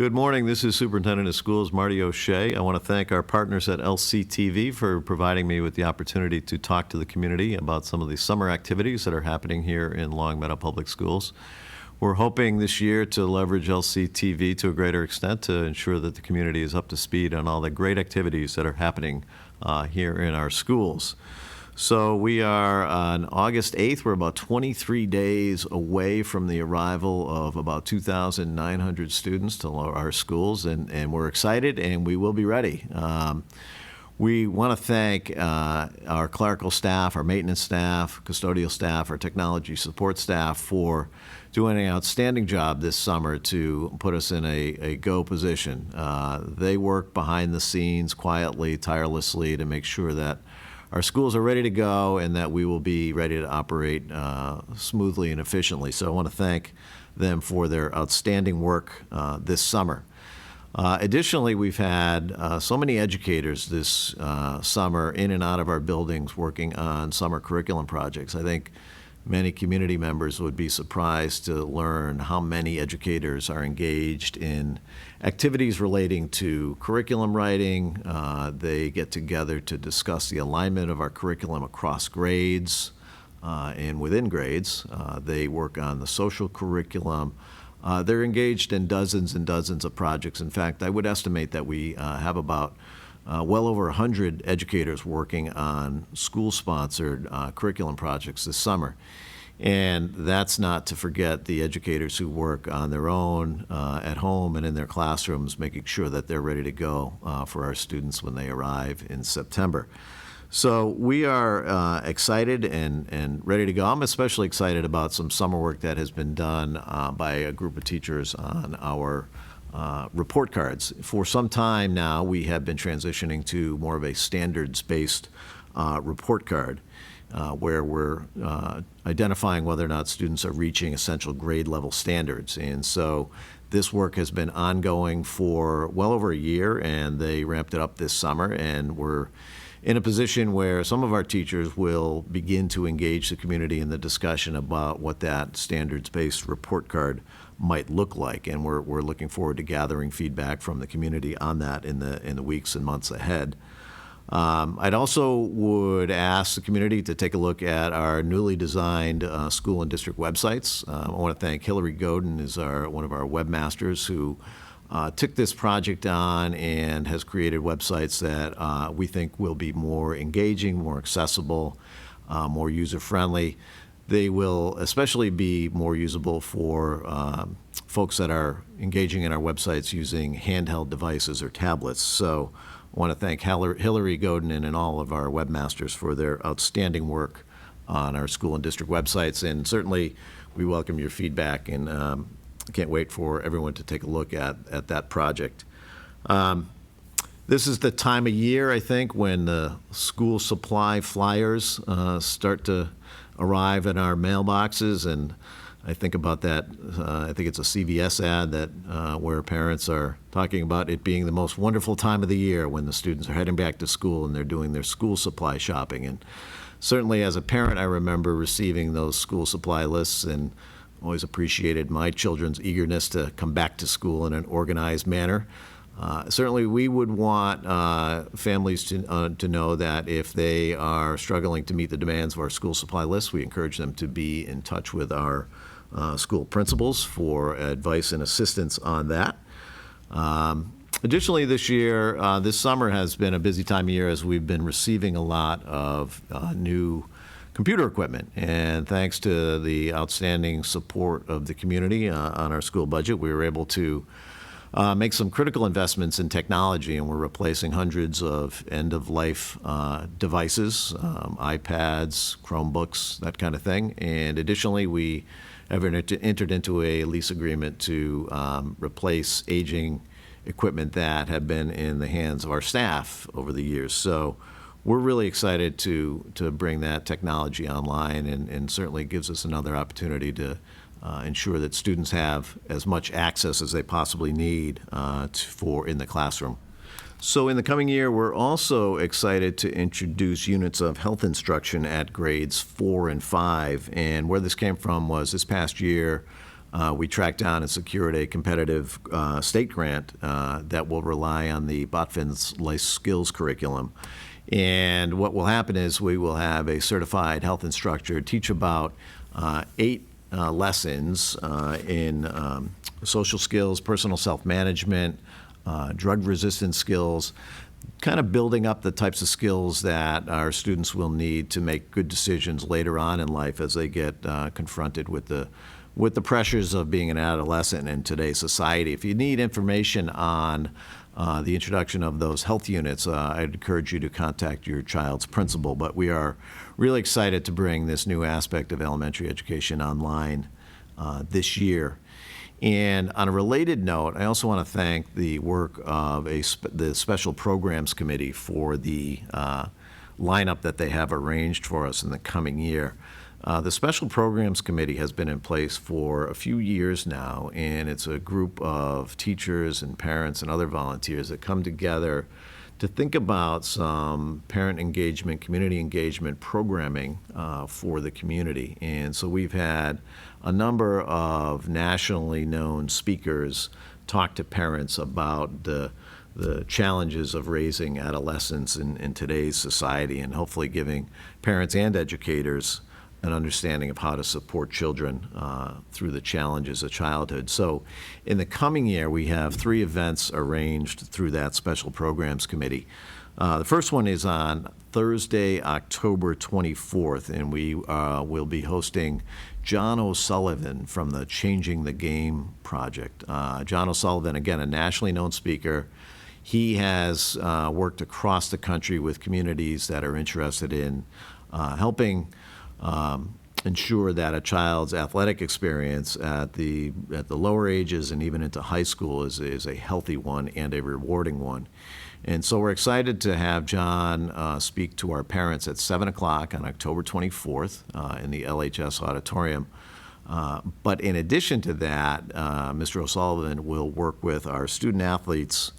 Good morning. This is Superintendent of Schools Marty O'Shea. I want to thank our partners at LCTV for providing me with the opportunity to talk to the community about some of the summer activities that are happening here in Long Meadow Public Schools. We're hoping this year to leverage LCTV to a greater extent to ensure that the community is up to speed on all the great activities that are happening here in our schools. So we are on August 8th. We're about 23 days away from the arrival of about 2,900 students to our schools, and we're excited, and we will be ready. We want to thank our clerical staff, our maintenance staff, custodial staff, our technology support staff for doing an outstanding job this summer to put us in a go position. They work behind the scenes quietly, tirelessly to make sure that our schools are ready to go and that we will be ready to operate smoothly and efficiently. So I want to thank them for their outstanding work this summer. Additionally, we've had so many educators this summer in and out of our buildings working on summer curriculum projects. I think many community members would be surprised to learn how many educators are engaged in activities relating to curriculum writing. They get together to discuss the alignment of our curriculum across grades and within grades. They work on the social curriculum. They're engaged in dozens and dozens of projects. In fact, I would estimate that we have about well over 100 educators working on school-sponsored curriculum projects this summer. And that's not to forget the educators who work on their own at home and in their classrooms, making sure that they're ready to go for our students when they arrive in September. So we are excited and ready to go. I'm especially excited about some summer work that has been done by a group of teachers on our report cards. For some time now, we have been transitioning to more of a standards-based report card where we're identifying whether or not students are reaching essential grade level standards. And so this work has been ongoing for well over a year, and they ramped it up this summer, and we're in a position where some of our teachers will begin to engage the community in the discussion about what that standards-based report card might look like, and we're looking forward to gathering feedback from the community on that in the weeks and months ahead. I'd also would ask the community to take a look at our newly designed school and district websites. I want to thank Hillary Godin, is one of our webmasters, who took this project on and has created websites that we think will be more engaging, more accessible, more user-friendly. They will especially be more usable for folks that are engaging in our websites using handheld devices or tablets. So I want to thank Hillary Godin and all of our webmasters for their outstanding work on our school and district websites. And certainly we welcome your feedback, and I can't wait for everyone to take a look at that project. This is the time of year, I think, when the school supply flyers start to arrive in our mailboxes, and I think about that. I think it's a CVS ad that where parents are talking about it being the most wonderful time of the year when the students are heading back to school and they're doing their school supply shopping. And certainly as a parent, I remember receiving those school supply lists and always appreciated my children's eagerness to come back to school in an organized manner. Certainly we would want families to know that if they are struggling to meet the demands of our school supply list, we encourage them to be in touch with our school principals for advice and assistance on that. Additionally, this summer has been a busy time of year as we've been receiving a lot of new computer equipment. And thanks to the outstanding support of the community on our school budget, we were able to make some critical investments in technology, and we're replacing hundreds of end-of-life devices, iPads, Chromebooks, that kind of thing. And additionally, we have entered into a lease agreement to replace aging equipment that have been in the hands of our staff over the years. So we're really excited to bring that technology online, and certainly gives us another opportunity to ensure that students have as much access as they possibly need for in the classroom. So in the coming year, we're also excited to introduce units of health instruction at grades 4 and 5. And where this came from was this past year, we tracked down and secured a competitive state grant that will rely on the Botvin's Life Skills curriculum. And what will happen is we will have a certified health instructor teach about 8 lessons in social skills, personal self-management, drug-resistant skills, kind of building up the types of skills that our students will need to make good decisions later on in life as they get confronted with the pressures of being an adolescent in today's society. If you need information on the introduction of those health units, I'd encourage you to contact your child's principal. But we are really excited to bring this new aspect of elementary education online this year. And on a related note, I also want to thank the work of the Special Programs Committee for the lineup that they have arranged for us in the coming year. The Special Programs Committee has been in place for a few years now, and it's a group of teachers and parents and other volunteers that come together to think about some parent engagement, community engagement programming for the community. And so we've had a number of nationally known speakers talk to parents about the challenges of raising adolescents in today's society, and hopefully giving parents and educators an understanding of how to support children through the challenges of childhood. So in the coming year, we have 3 events arranged through that Special Programs Committee. The first one is on Thursday, October 24th, and we will be hosting John O'Sullivan from the Changing the Game project. John O'Sullivan, again, a nationally known speaker. He has worked across the country with communities that are interested in helping ensure that a child's athletic experience at the lower ages and even into high school is a healthy one and a rewarding one. And so we're excited to have John speak to our parents at 7 o'clock on October 24th in the LHS auditorium. But in addition to that, Mr. O'Sullivan will work with our student athletes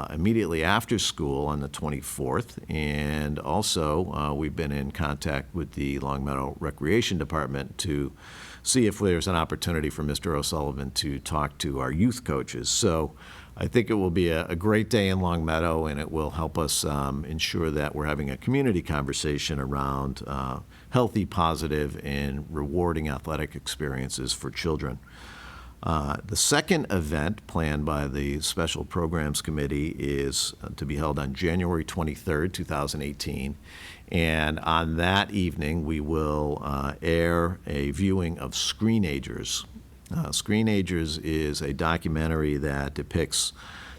immediately after school on the 24th, and also we've been in contact with the Longmeadow Recreation Department to see if there's an opportunity for Mr. O'Sullivan to talk to our youth coaches. So I think it will be a great day in Longmeadow, and it will help us ensure that we're having a community conversation around healthy, positive, and rewarding athletic experiences for children. The second event planned by the Special Programs Committee is to be held on January 23rd, 2018. And on that evening, we will air a viewing of Screenagers. Screenagers is a documentary that depicts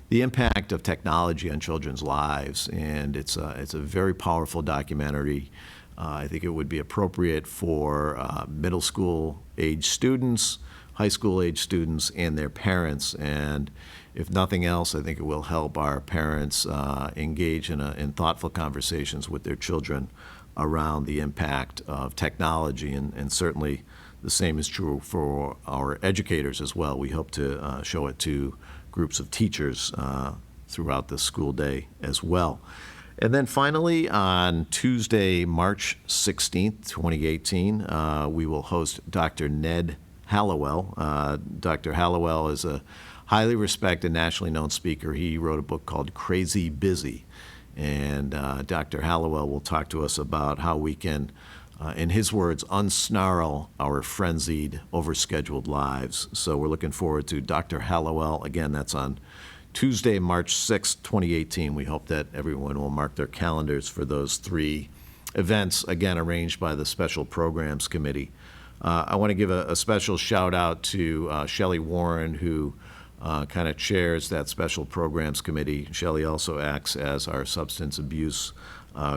the impact of technology on children's lives, and it's a very powerful documentary. I think it would be appropriate for middle school age students, high school age students, and their parents. And if nothing else, I think it will help our parents engage in thoughtful conversations with their children around the impact of technology, and certainly the same is true for our educators as well. We hope to show it to groups of teachers throughout the school day as well. And then finally, on Tuesday, March 16th, 2018, we will host Dr. Ned Hallowell. Dr. Hallowell is a highly respected, nationally known speaker. He wrote a book called Crazy Busy. And Dr. Hallowell will talk to us about how we can, in his words, unsnarl our frenzied, overscheduled lives. So we're looking forward to Dr. Hallowell. Again, that's on Tuesday, March 6th, 2018. We hope that everyone will mark their calendars for those 3 events, again, arranged by the Special Programs Committee. I want to give a special shout out to Shelley Warren, who kind of chairs that Special Programs Committee. Shelley also acts as our substance abuse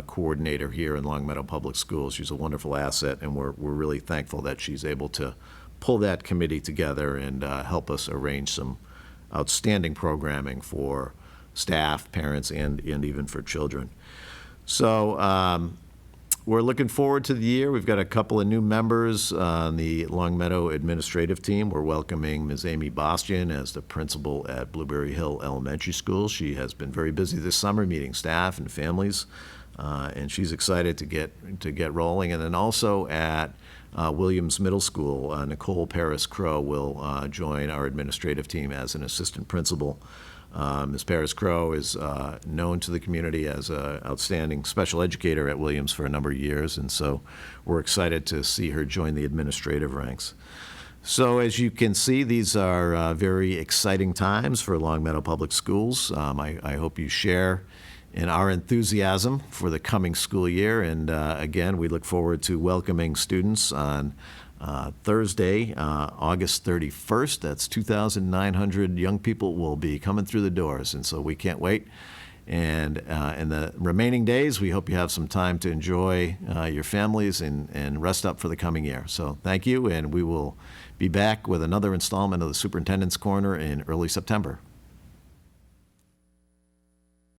coordinator here in Longmeadow Public Schools. She's a wonderful asset, and we're really thankful that she's able to pull that committee together and help us arrange some outstanding programming for staff, parents, and even for children. So we're looking forward to the year. We've got a couple of new members on the Longmeadow administrative team. We're welcoming Ms. Amy Bastian as the principal at Blueberry Hill Elementary School. She has been very busy this summer meeting staff and families, and she's excited to get rolling. And then also at Williams Middle School, Nicole Paris Crow will join our administrative team as an assistant principal. Ms. Paris Crow is known to the community as an outstanding special educator at Williams for a number of years, and so we're excited to see her join the administrative ranks. So as you can see, these are very exciting times for Long Meadow Public Schools. I hope you share in our enthusiasm for the coming school year. And again, we look forward to welcoming students on Thursday, August 31st. That's 2,900 young people will be coming through the doors, and so we can't wait. And in the remaining days, we hope you have some time to enjoy your families and rest up for the coming year. So thank you, and we will be back with another installment of the Superintendent's Corner in early September.